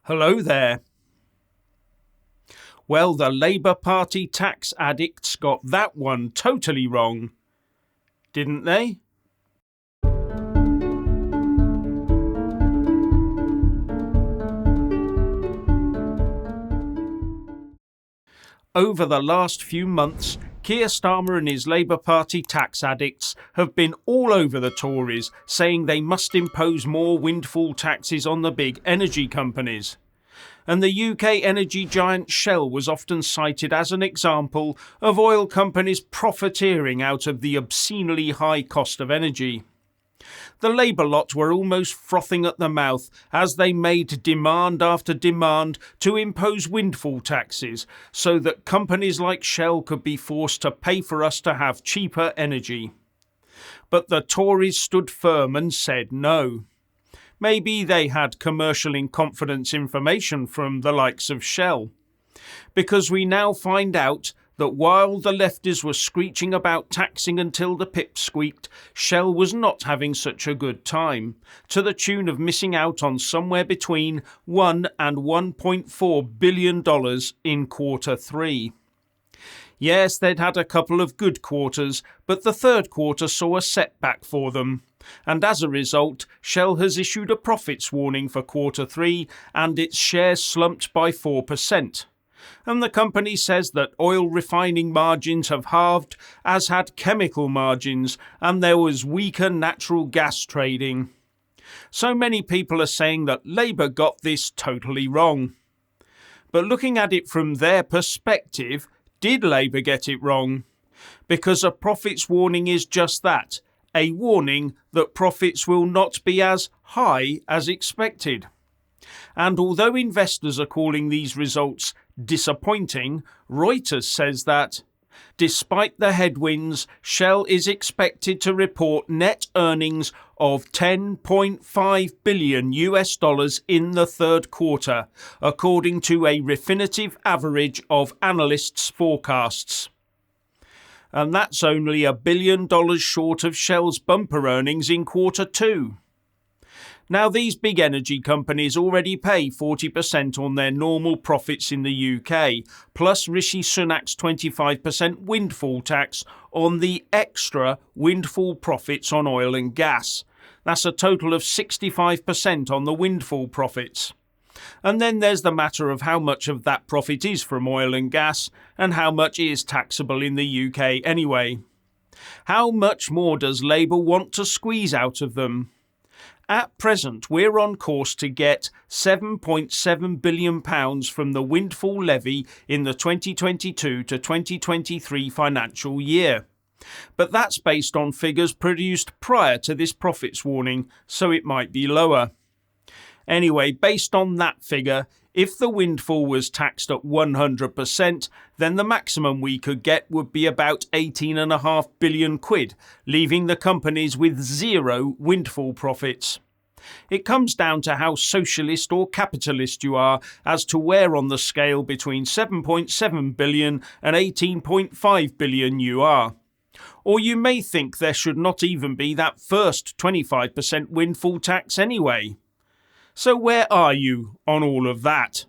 Hello there. Well, the Labour Party tax addicts got that one totally wrong, didn't they? Over the last few months, Keir Starmer and his Labour Party tax addicts have been all over the Tories, saying they must impose more windfall taxes on the big energy companies. And the UK energy giant Shell was often cited as an example of oil companies profiteering out of the obscenely high cost of energy. The Labour lot were almost frothing at the mouth as they made demand after demand to impose windfall taxes so that companies like Shell could be forced to pay for us to have cheaper energy. But the Tories stood firm and said no. Maybe they had commercial in confidence information from the likes of Shell. Because we now find out that while the lefties were screeching about taxing until the pip squeaked, Shell was not having such a good time, to the tune of missing out on somewhere between $1 and $1.4 billion in Q3. Yes, they'd had a couple of good quarters, but the third quarter saw a setback for them. And as a result, Shell has issued a profits warning for Q3 and its shares slumped by 4%. And the company says that oil refining margins have halved, as had chemical margins, and there was weaker natural gas trading. So many people are saying that Labour got this totally wrong. But looking at it from their perspective, did Labour get it wrong? Because a profits warning is just that, a warning that profits will not be as high as expected. And although investors are calling these results disappointing, Reuters says that, despite the headwinds, Shell is expected to report net earnings of $10.5 billion in the third quarter, according to a Refinitiv average of analysts' forecasts. And that's only $1 billion short of Shell's bumper earnings in Q2. Now, these big energy companies already pay 40% on their normal profits in the UK, plus Rishi Sunak's 25% windfall tax on the extra windfall profits on oil and gas. That's a total of 65% on the windfall profits. And then there's the matter of how much of that profit is from oil and gas, and how much is taxable in the UK anyway. How much more does Labour want to squeeze out of them? At present, we're on course to get £7.7 billion from the windfall levy in the 2022 to 2023 financial year. But that's based on figures produced prior to this profits warning, so it might be lower. Anyway, based on that figure, if the windfall was taxed at 100%, then the maximum we could get would be about £18.5 billion, leaving the companies with zero windfall profits. It comes down to how socialist or capitalist you are as to where on the scale between 7.7 billion and 18.5 billion you are. Or you may think there should not even be that first 25% windfall tax anyway. So where are you on all of that?